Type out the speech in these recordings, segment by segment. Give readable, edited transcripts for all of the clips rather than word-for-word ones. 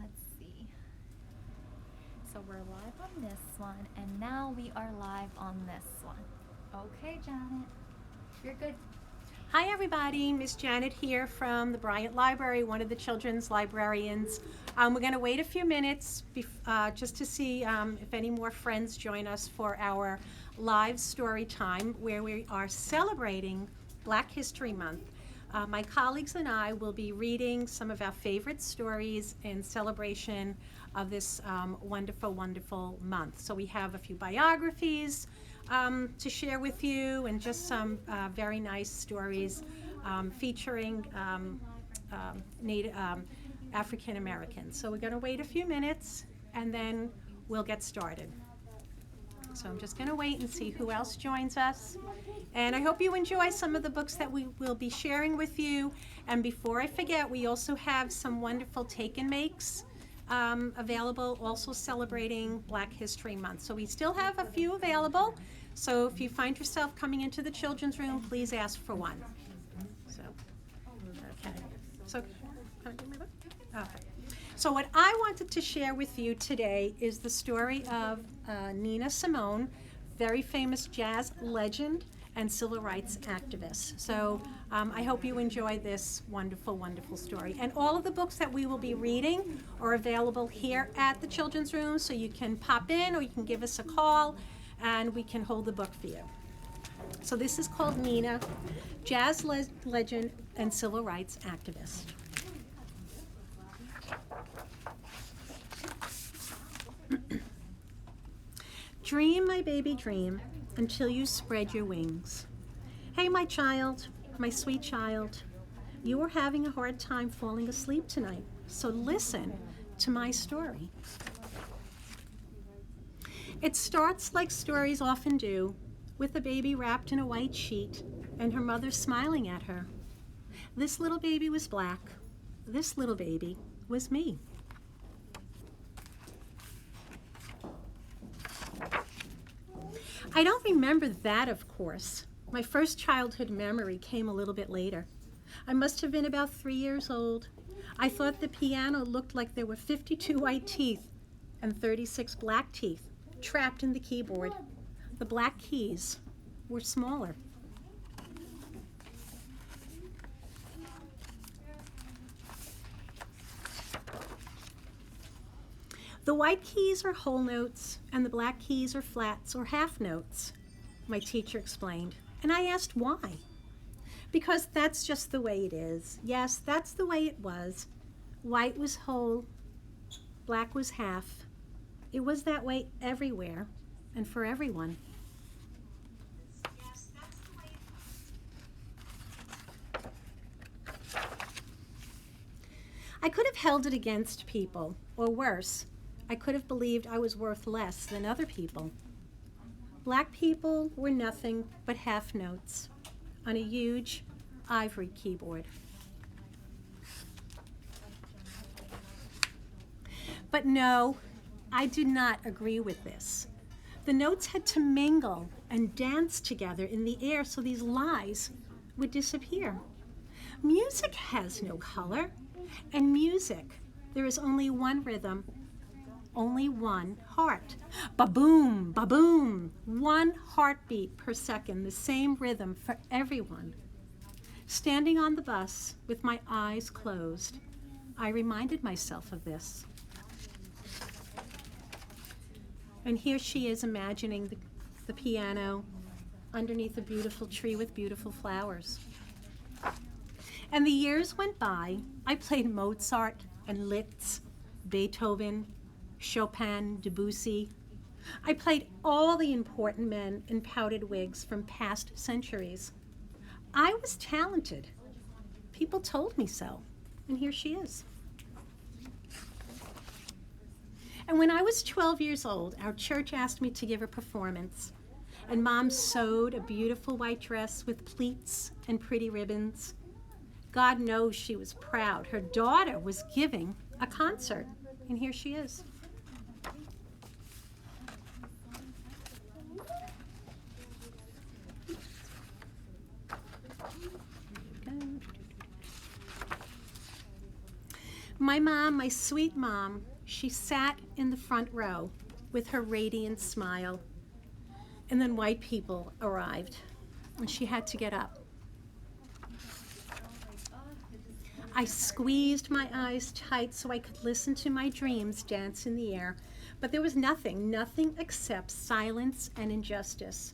let's see. So we're live on this one, and now we are live on this one. Okay, Janet, you're good. Hi everybody, Miss Janet here from the Bryant Library, one of the children's librarians. We're going to wait a few minutes just to see if any more friends join us for our live story time where we are celebrating Black History Month. My colleagues and I will be reading some of our favorite stories in celebration of this wonderful, wonderful month. So we have a few biographies to share with you and just some very nice stories featuring Native African Americans. So we're going to wait a few minutes and then we'll get started. So I'm just going to wait and see who else joins us. And I hope you enjoy some of the books that we will be sharing with you. And before I forget, we also have some wonderful take and makes available, also celebrating Black History Month. So we still have a few available. So if you find yourself coming into the children's room, please ask for one. So, okay. So, can I do my book? Okay. So what I wanted to share with you today is the story of Nina Simone, very famous jazz legend and civil rights activist. So I hope you enjoy this wonderful, wonderful story. And all of the books that we will be reading are available here at the Children's Room, so you can pop in or you can give us a call and we can hold the book for you. So this is called Nina, jazz legend and civil rights activist. Dream, my baby, dream, until you spread your wings. Hey, my child, my sweet child, you are having a hard time falling asleep tonight, so listen to my story. It starts like stories often do, with a baby wrapped in a white sheet and her mother smiling at her. This little baby was black. This little baby was me. I don't remember that, of course. My first childhood memory came a little bit later. I must have been about 3 years old. I thought the piano looked like there were 52 white teeth and 36 black teeth trapped in the keyboard. The black keys were smaller. The white keys are whole notes, and the black keys are flats or half notes, my teacher explained. And I asked why. Because that's just the way it is. Yes, that's the way it was. White was whole, black was half. It was that way everywhere and for everyone. Yes, that's the way it was. I could have held it against people, or worse, I could have believed I was worth less than other people. Black people were nothing but half notes on a huge ivory keyboard. But no, I do not agree with this. The notes had to mingle and dance together in the air so these lies would disappear. Music has no color, and music, there is only one rhythm, only one heart. Ba-boom, ba-boom, one heartbeat per second, the same rhythm for everyone. Standing on the bus with my eyes closed, I reminded myself of this. And here she is imagining the piano underneath a beautiful tree with beautiful flowers. And the years went by. I played Mozart and Liszt, Beethoven, Chopin, Debussy. I played all the important men in powdered wigs from past centuries. I was talented. People told me so, and here she is. And when I was 12 years old, our church asked me to give a performance, and Mom sewed a beautiful white dress with pleats and pretty ribbons. God knows she was proud. Her daughter was giving a concert, and here she is. My mom, my sweet mom, she sat in the front row with her radiant smile. And then white people arrived, and she had to get up. I squeezed my eyes tight so I could listen to my dreams dance in the air, but there was nothing except silence and injustice.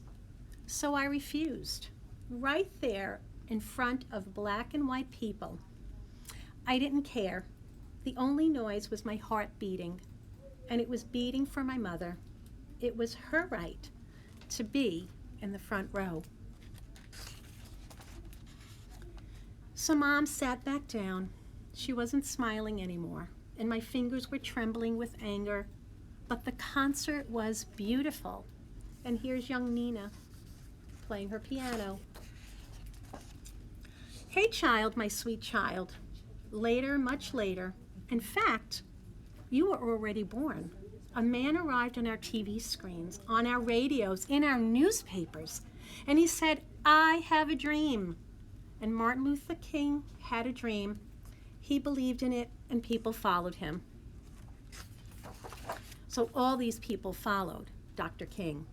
So I refused, right there in front of black and white people. I didn't care. The only noise was my heart beating, and it was beating for my mother. It was her right to be in the front row. So Mom sat back down. She wasn't smiling anymore, and my fingers were trembling with anger. But the concert was beautiful. And here's young Nina playing her piano. Hey, child, my sweet child. Later, much later. In fact, you were already born. A man arrived on our TV screens, on our radios, in our newspapers, and he said, I have a dream. And Martin Luther King had a dream. He believed in it, and people followed him. So all these people followed Dr. King.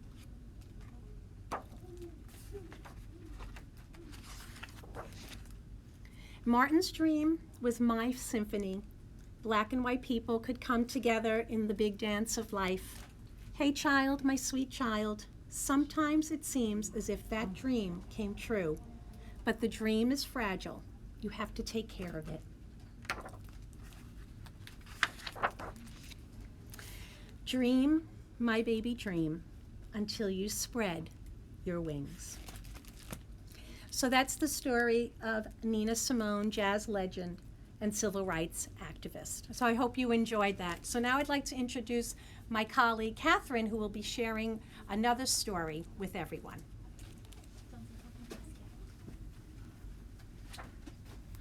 Martin's dream was my symphony. Black and white people could come together in the big dance of life. Hey, child, my sweet child, sometimes it seems as if that dream came true. But the dream is fragile. You have to take care of it. Dream, my baby, dream, until you spread your wings. So that's the story of Nina Simone, jazz legend and civil rights activist. So I hope you enjoyed that. So now I'd like to introduce my colleague, Catherine, who will be sharing another story with everyone.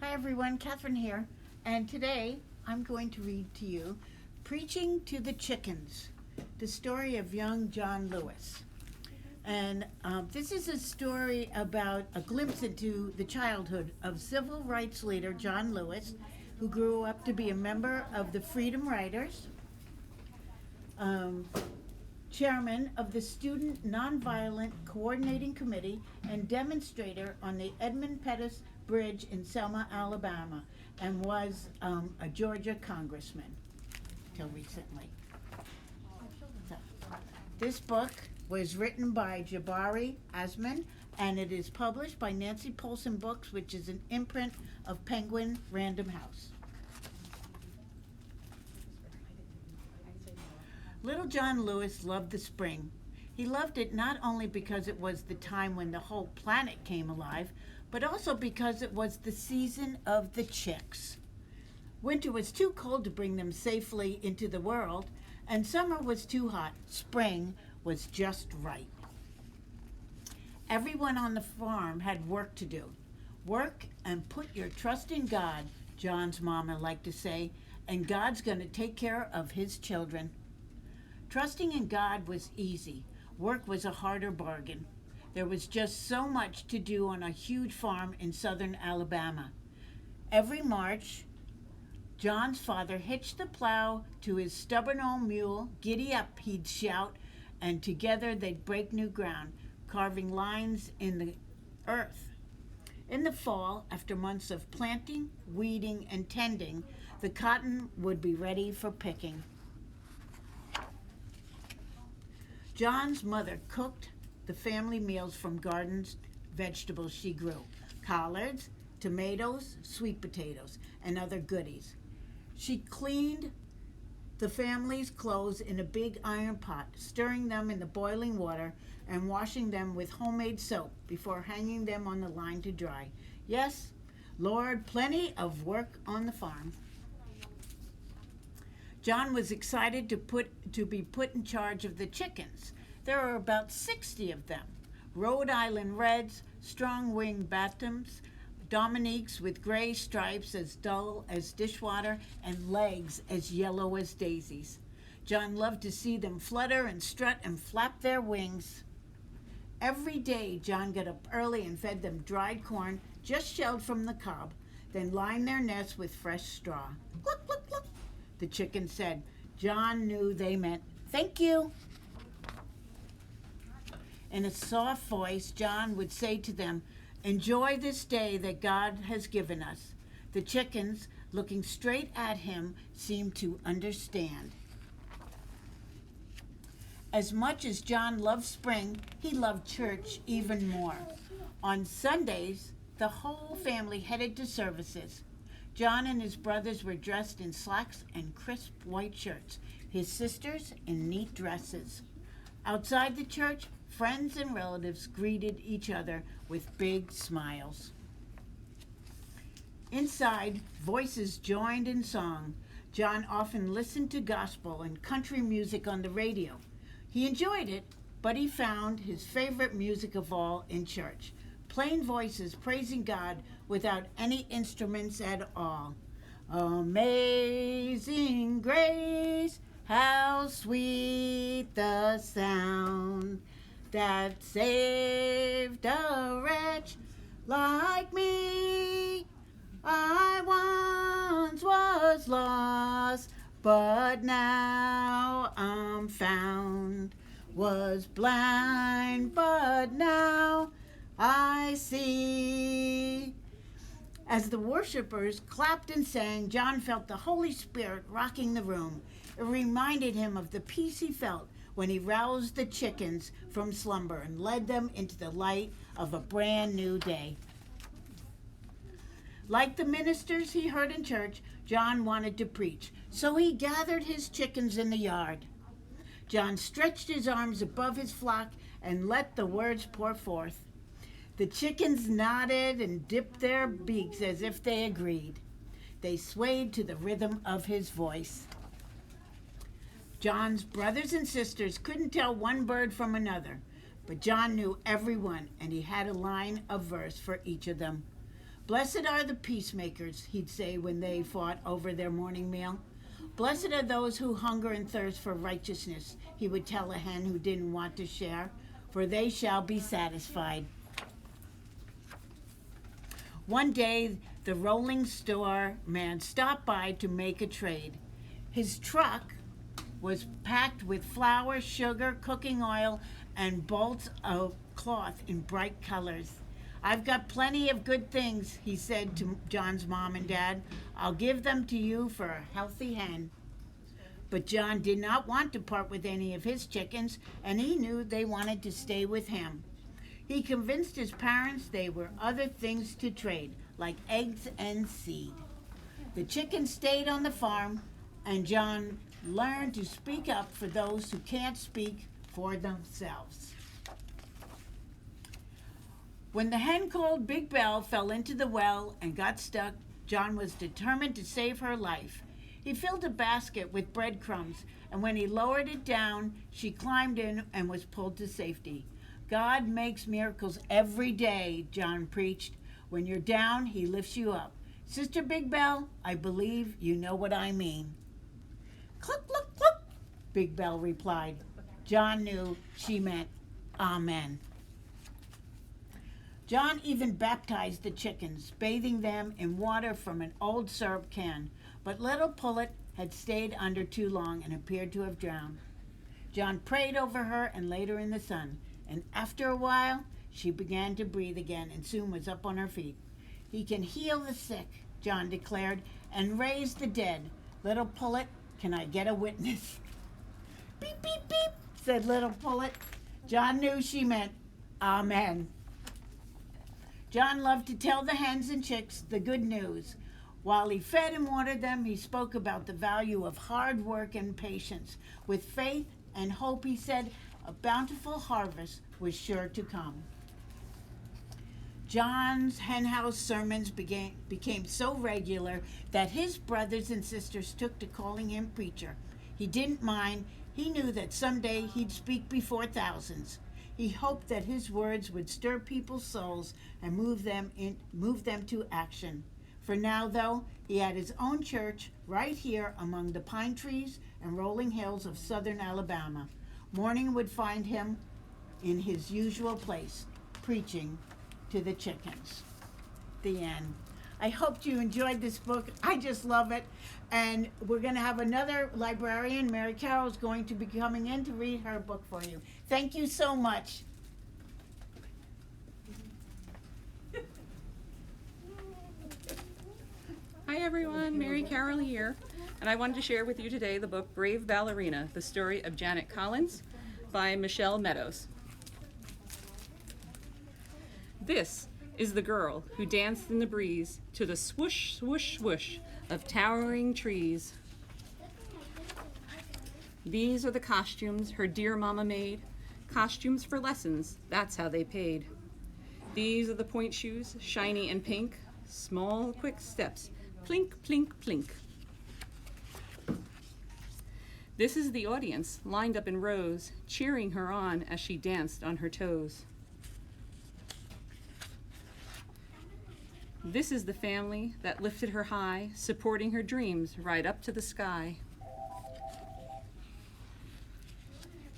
Hi everyone, Catherine here, and today I'm going to read to you Preaching to the Chickens, the story of young John Lewis. And this is a story about a glimpse into the childhood of civil rights leader John Lewis, who grew up to be a member of the Freedom Riders, chairman of the Student Nonviolent Coordinating Committee, and demonstrator on the Edmund Pettus Bridge in Selma, Alabama, and was a Georgia congressman till recently. So, this book was written by Jabari, Asim, and it is published by Nancy Polson Books, which is an imprint of Penguin Random House. Little John Lewis loved the spring. He loved it not only because it was the time when the whole planet came alive, but also because it was the season of the chicks. Winter was too cold to bring them safely into the world, and summer was too hot. Spring was just right. Everyone on the farm had work to do. Work and put your trust in God, John's mama liked to say, and God's going to take care of his children. Trusting in God was easy. Work was a harder bargain. There was just so much to do on a huge farm in southern Alabama. Every March, John's father hitched the plow to his stubborn old mule. Giddy up, he'd shout, and together they'd break new ground, carving lines in the earth. In the fall, after months of planting, weeding, and tending, the cotton would be ready for picking. John's mother cooked the family meals from gardens, vegetables she grew, collards, tomatoes, sweet potatoes, and other goodies. She cleaned the family's clothes in a big iron pot, stirring them in the boiling water and washing them with homemade soap before hanging them on the line to dry. Yes, Lord, plenty of work on the farm. John was excited to be put in charge of the chickens. There are about 60 of them. Rhode Island Reds, strong-winged Bantams, Dominiques with gray stripes as dull as dishwater and legs as yellow as daisies. John loved to see them flutter and strut and flap their wings. Every day, John got up early and fed them dried corn just shelled from the cob, then lined their nests with fresh straw. Cluck, cluck, the chickens said. John knew they meant, "Thank you." In a soft voice, John would say to them, "Enjoy this day that God has given us." The chickens, looking straight at him, seemed to understand. As much as John loved spring, he loved church even more. On Sundays, the whole family headed to services. John and his brothers were dressed in slacks and crisp white shirts, his sisters in neat dresses. Outside the church, friends and relatives greeted each other with big smiles. Inside, voices joined in song. John often listened to gospel and country music on the radio. He enjoyed it, but he found his favorite music of all in church. Plain voices praising God without any instruments at all. Amazing grace, how sweet the sound that saved a wretch like me. I once was lost, but now I'm found. Was blind, but now I see. As the worshipers clapped and sang, John felt the Holy Spirit rocking the room. It reminded him of the peace he felt when he roused the chickens from slumber and led them into the light of a brand new day. Like the ministers he heard in church, John wanted to preach, so he gathered his chickens in the yard. John stretched his arms above his flock and let the words pour forth. The chickens nodded and dipped their beaks as if they agreed. They swayed to the rhythm of his voice. John's brothers and sisters couldn't tell one bird from another, but John knew every one, and he had a line of verse for each of them. "Blessed are the peacemakers," he'd say when they fought over their morning meal. "Blessed are those who hunger and thirst for righteousness," he would tell a hen who didn't want to share, "for they shall be satisfied." One day, the rolling store man stopped by to make a trade. His truck was packed with flour, sugar, cooking oil, and bolts of cloth in bright colors. "I've got plenty of good things," he said to John's mom and dad. "I'll give them to you for a healthy hen." But John did not want to part with any of his chickens, and he knew they wanted to stay with him. He convinced his parents they were other things to trade, like eggs and seed. The chickens stayed on the farm, and John learned to speak up for those who can't speak for themselves. When the hen called Big Bell fell into the well and got stuck, John was determined to save her life. He filled a basket with breadcrumbs, and when he lowered it down, she climbed in and was pulled to safety. "God makes miracles every day," John preached. "When you're down, he lifts you up. Sister Big Bell, I believe you know what I mean." "Cluck, cluck, cluck," Big Bell replied. John knew she meant amen. John even baptized the chickens, bathing them in water from an old syrup can, but little Pullet had stayed under too long and appeared to have drowned. John prayed over her and laid her in the sun, and after a while, she began to breathe again and soon was up on her feet. "He can heal the sick," John declared, "and raise the dead. Little Pullet, can I get a witness?" "Beep, beep, beep," said little Pullet. John knew she meant amen. John loved to tell the hens and chicks the good news. While he fed and watered them, he spoke about the value of hard work and patience. With faith and hope, he said, a bountiful harvest was sure to come. John's henhouse sermons became so regular that his brothers and sisters took to calling him preacher. He didn't mind. He knew that someday he'd speak before thousands. He hoped that his words would stir people's souls and move them to action. For now, though, he had his own church right here among the pine trees and rolling hills of southern Alabama. Morning would find him in his usual place, preaching to the chickens. The end. I hope you enjoyed this book. I just love it. And we're going to have another librarian, Mary Carroll, is going to be coming in to read her book for you. Thank you so much. Hi everyone, Mary Carroll here, and I wanted to share with you today the book Brave Ballerina, the story of Janet Collins by Michelle Meadows. This is the girl who danced in the breeze to the swoosh, swoosh, swoosh of towering trees. These are the costumes her dear mama made, costumes for lessons, that's how they paid. These are the point shoes, shiny and pink, small quick steps, plink, plink, plink. This is the audience lined up in rows, cheering her on as she danced on her toes. This is the family that lifted her high, supporting her dreams right up to the sky.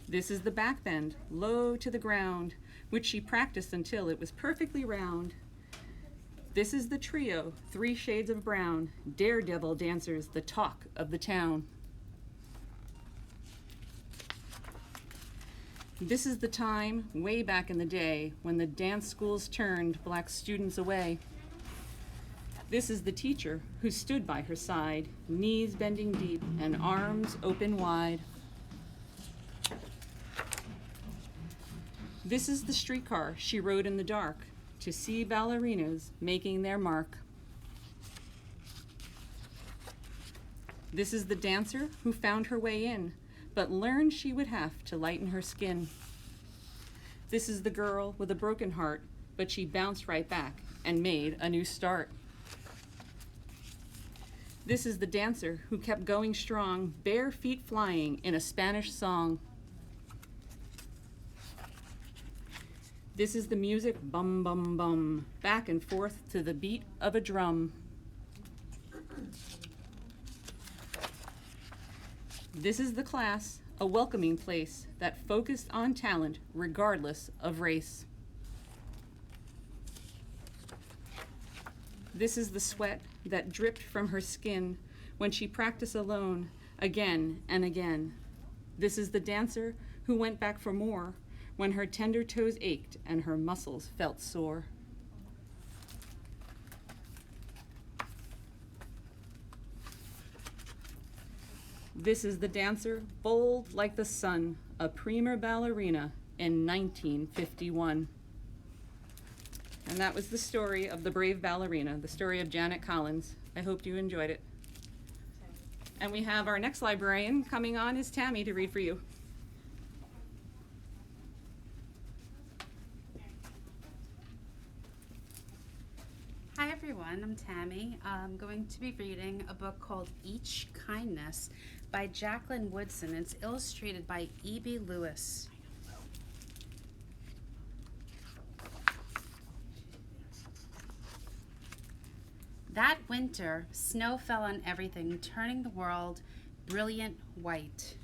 This is the back bend, low to the ground, which she practiced until it was perfectly round. This is the trio, 3 shades of brown, daredevil dancers, the talk of the town. This is the time, way back in the day, when the dance schools turned black students away. This is the teacher who stood by her side, knees bending deep and arms open wide. This is the streetcar she rode in the dark to see ballerinas making their mark. This is the dancer who found her way in, but learned she would have to lighten her skin. This is the girl with a broken heart, but she bounced right back and made a new start. This is the dancer who kept going strong, bare feet flying in a Spanish song. This is the music, bum, bum, bum, back and forth to the beat of a drum. This is the class, a welcoming place that focused on talent regardless of race. This is the sweat that dripped from her skin when she practiced alone again and again. This is the dancer who went back for more when her tender toes ached and her muscles felt sore. This is the dancer, bold like the sun, a prima ballerina in 1951. And that was the story of the Brave Ballerina, the story of Janet Collins. I hope you enjoyed it. And we have our next librarian coming on is Tammy to read for you. Hi everyone, I'm Tammy. I'm going to be reading a book called Each Kindness by Jacqueline Woodson. It's illustrated by E.B. Lewis. That winter, snow fell on everything, turning the world brilliant white.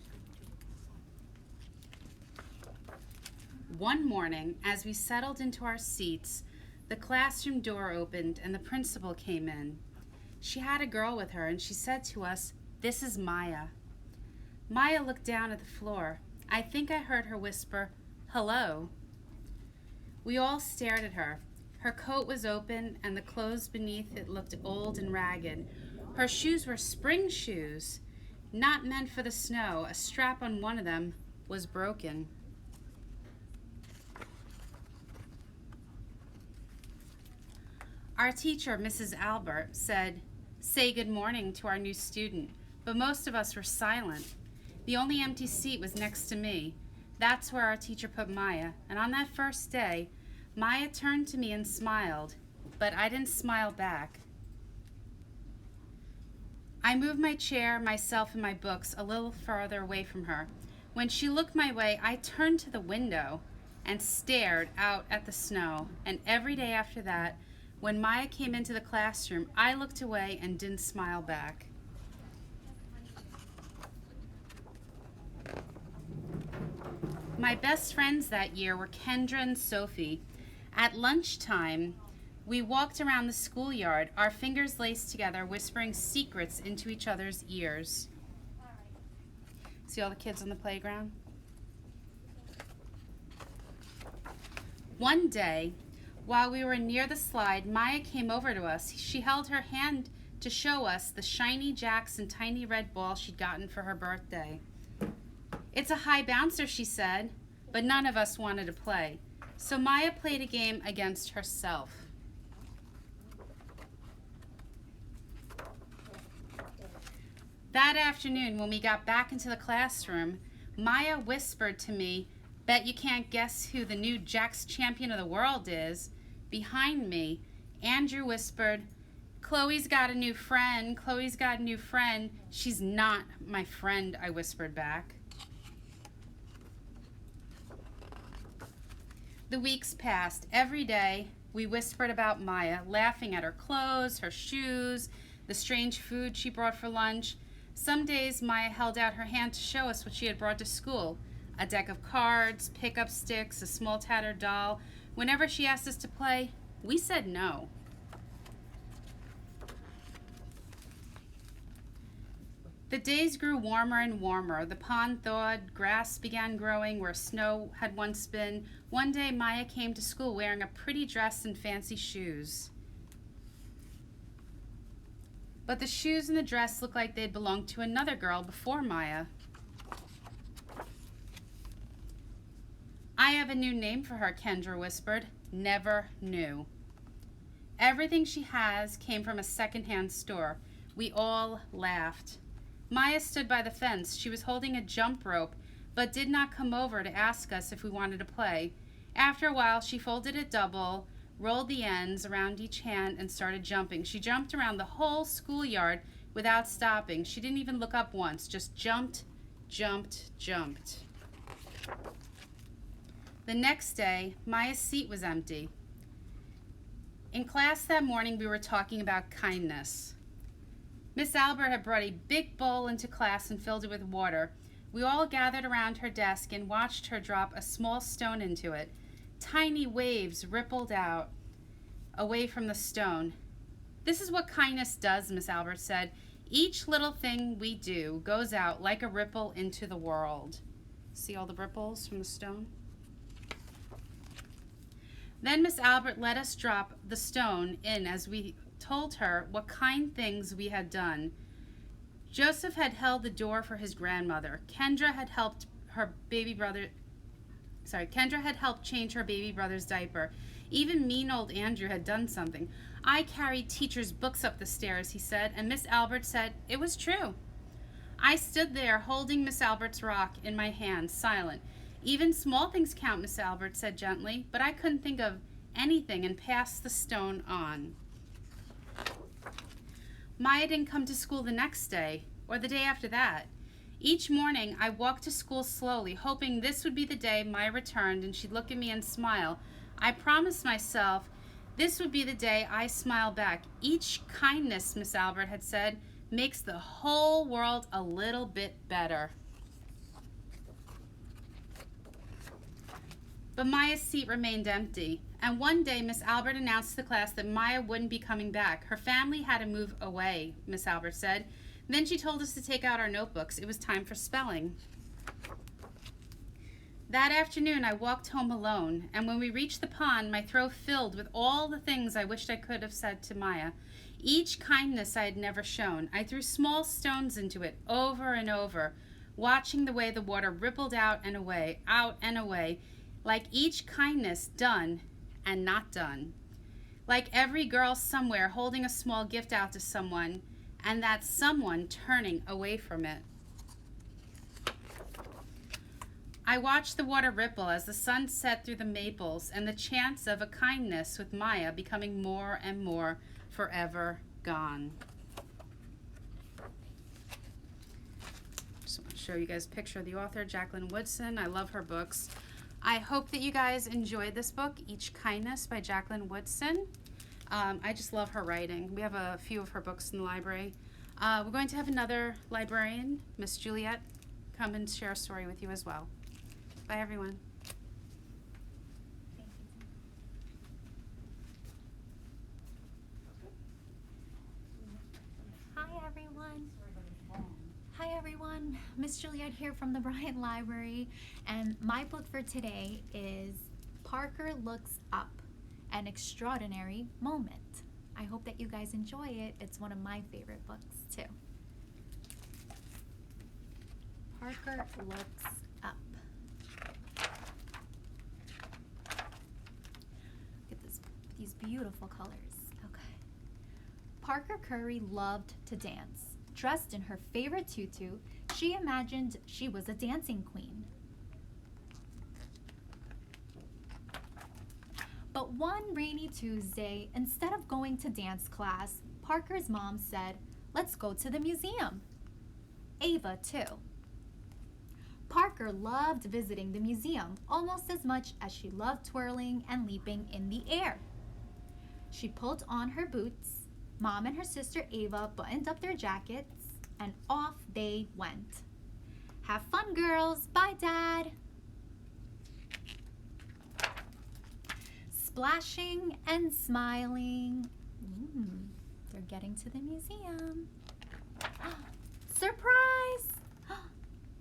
One morning, as we settled into our seats, the classroom door opened and the principal came in. She had a girl with her and she said to us, "This is Maya." Maya looked down at the floor. I think I heard her whisper, "Hello." We all stared at her. Her coat was open and the clothes beneath it looked old and ragged. Her shoes were spring shoes, not meant for the snow. A strap on one of them was broken. Our teacher, Mrs. Albert, said, "Say good morning to our new student," but most of us were silent. The only empty seat was next to me. That's where our teacher put Maya, and on that first day, Maya turned to me and smiled, but I didn't smile back. I moved my chair, myself, and my books a little farther away from her. When she looked my way, I turned to the window and stared out at the snow, and every day after that, when Maya came into the classroom, I looked away and didn't smile back. My best friends that year were Kendra and Sophie. At lunchtime, We walked around the schoolyard, our fingers laced together, whispering secrets into each other's ears. See all the kids on the playground? One day, while we were near the slide, Maya came over to us. She held her hand to show us the shiny jacks and tiny red ball she'd gotten for her birthday. "It's a high bouncer," she said, but none of us wanted to play. So Maya played a game against herself. That afternoon, when we got back into the classroom, Maya whispered to me, "Bet you can't guess who the new Jack's champion of the world is." Behind me, Andrew whispered, "Chloe's got a new friend. Chloe's got a new friend." "She's not my friend," I whispered back. The weeks passed. Every day, we whispered about Maya, laughing at her clothes, her shoes, the strange food she brought for lunch. Some days, Maya held out her hand to show us what she had brought to school: a deck of cards, pickup sticks, a small tattered doll. Whenever she asked us to play, we said no. The days grew warmer and warmer. The pond thawed, grass began growing where snow had once been. One day, Maya came to school wearing a pretty dress and fancy shoes. But the shoes and the dress looked like they'd belonged to another girl before Maya. "I have a new name for her," Kendra whispered. "Never knew." Everything she has came from a secondhand store. We all laughed. Maya stood by the fence. She was holding a jump rope, but did not come over to ask us if we wanted to play. After a while, she folded it double, rolled the ends around each hand, and started jumping. She jumped around the whole schoolyard without stopping. She didn't even look up once, just jumped, jumped, jumped. The next day, Maya's seat was empty. In class that morning, we were talking about kindness. Miss Albert had brought a big bowl into class and filled it with water. We all gathered around her desk and watched her drop a small stone into it. Tiny waves rippled out away from the stone. "This is what kindness does," Miss Albert said. "Each little thing we do goes out like a ripple into the world." See all the ripples from the stone? Then Miss Albert let us drop the stone in as we told her what kind things we had done. Joseph had held the door for his grandmother. Kendra had helped change her baby brother's diaper. Even mean old Andrew had done something. "I carried teacher's books up the stairs," he said, and Miss Albert said it was true. I stood there holding Miss Albert's rock in my hand, silent. "Even small things count," Miss Albert said gently, but I couldn't think of anything and passed the stone on. Maya didn't come to school the next day or the day after that. Each morning, I walked to school slowly, hoping this would be the day Maya returned and she'd look at me and smile. I promised myself this would be the day I smile back. Each kindness, Miss Albert had said, makes the whole world a little bit better. But Maya's seat remained empty, and one day Miss Albert announced to the class that Maya wouldn't be coming back. Her family had to move away, Miss Albert said. Then she told us to take out our notebooks. It was time for spelling. That afternoon, I walked home alone, and when we reached the pond, my throat filled with all the things I wished I could have said to Maya. Each kindness I had never shown. I threw small stones into it over and over, watching the way the water rippled out and away, like each kindness done and not done. Like every girl somewhere holding a small gift out to someone, and that someone turning away from it. I watched the water ripple as the sun set through the maples, and the chance of a kindness with Maya becoming more and more forever gone. Just want to show you guys a picture of the author, Jacqueline Woodson. I love her books. I hope that you guys enjoyed this book, Each Kindness by Jacqueline Woodson. I just love her writing. We have a few of her books in the library. We're going to have another librarian, Miss Juliet, come and share a story with you as well. Bye, everyone. Thank you. Miss Juliet here from the Bryant Library, and my book for today is Parker Looks Up, An Extraordinary Moment. I hope that you guys enjoy it. It's one of my favorite books, too. Parker Looks Up. Look at these beautiful colors. Okay. Parker Curry loved to dance. Dressed in her favorite tutu, she imagined she was a dancing queen. But one rainy Tuesday, instead of going to dance class, Parker's mom said, "Let's go to the museum." Ava, too. Parker loved visiting the museum almost as much as she loved twirling and leaping in the air. She pulled on her boots. Mom and her sister Ava buttoned up their jackets, and off they went. "Have fun, girls. Bye, Dad." Splashing and smiling. They're getting to the museum. Surprise!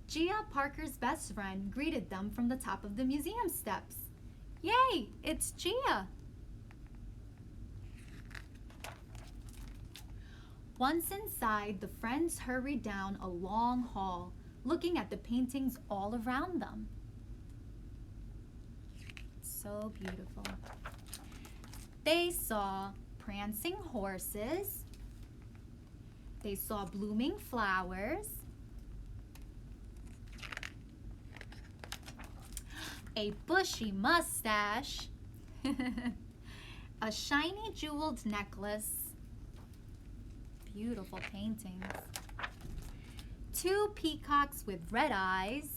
Gia, Parker's best friend, greeted them from the top of the museum steps. "Yay, it's Gia." Once inside, the friends hurried down a long hall, looking at the paintings all around them. So beautiful. They saw prancing horses. They saw blooming flowers. A bushy mustache. A shiny jeweled necklace. Beautiful paintings. 2 peacocks with red eyes.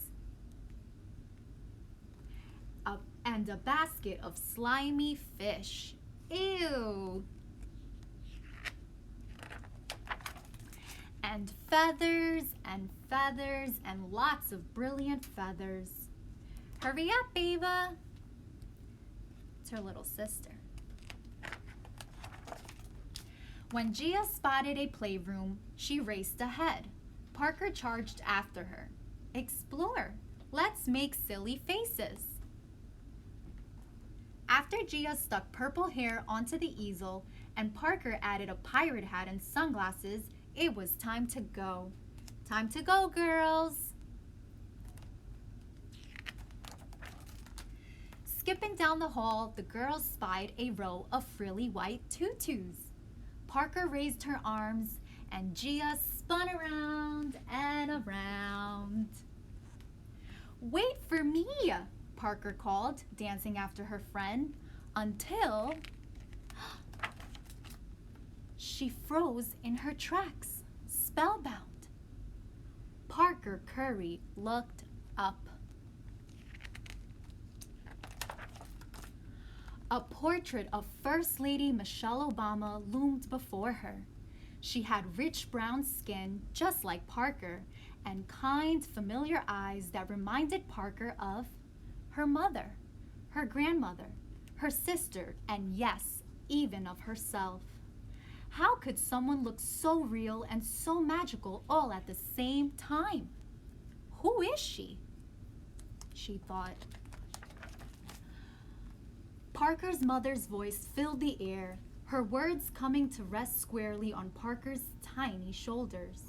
And a basket of slimy fish. Ew. And feathers and feathers and lots of brilliant feathers. "Hurry up, Ava." It's her little sister. When Gia spotted a playroom, she raced ahead. Parker charged after her. "Explore. Let's make silly faces." After Gia stuck purple hair onto the easel and Parker added a pirate hat and sunglasses, it was time to go. Time to go, girls. Skipping down the hall, the girls spied a row of frilly white tutus. Parker raised her arms and Gia spun around and around. "Wait for me," Parker called, dancing after her friend, until she froze in her tracks, spellbound. Parker Curry looked up. A portrait of First Lady Michelle Obama loomed before her. She had rich brown skin, just like Parker, and kind, familiar eyes that reminded Parker of her mother, her grandmother, her sister, and yes, even of herself. How could someone look so real and so magical all at the same time? Who is she? She thought. Parker's mother's voice filled the air, her words coming to rest squarely on Parker's tiny shoulders.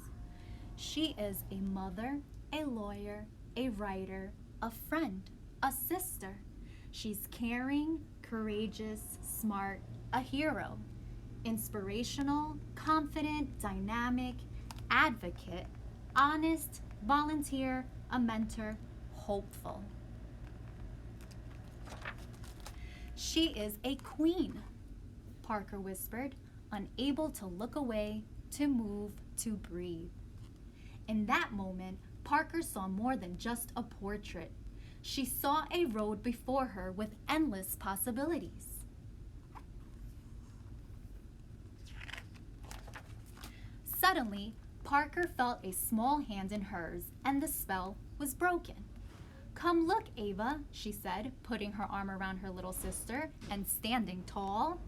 She is a mother, a lawyer, a writer, a friend, a sister. She's caring, courageous, smart, a hero, inspirational, confident, dynamic, advocate, honest, volunteer, a mentor, hopeful. "She is a queen," Parker whispered, unable to look away, to move, to breathe. In that moment, Parker saw more than just a portrait. She saw a road before her with endless possibilities. Suddenly, Parker felt a small hand in hers, and the spell was broken. "Come look, Ava," she said, putting her arm around her little sister and standing tall.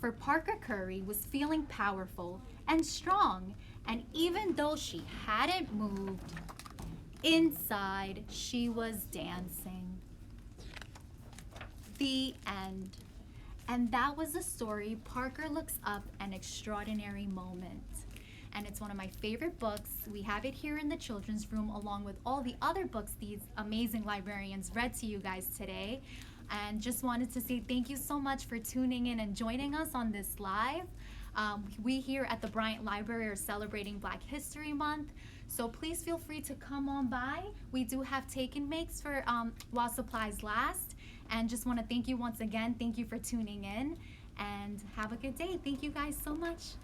For Parker Curry was feeling powerful and strong, and even though she hadn't moved, Inside, she was dancing. The end. And that was the story, Parker Looks Up, An Extraordinary Moment. And it's one of my favorite books. We have it here in the children's room along with all the other books these amazing librarians read to you guys today. And just wanted to say thank you so much for tuning in and joining us on this live. We here at the Bryant Library are celebrating Black History Month, so please feel free to come on by. We do have take and makes for while supplies last. And just want to thank you once again. Thank you for tuning in and have a good day. Thank you guys so much.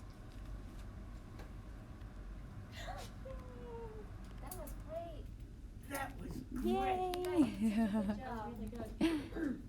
That was great. That was great. Yay! Good job. Really good.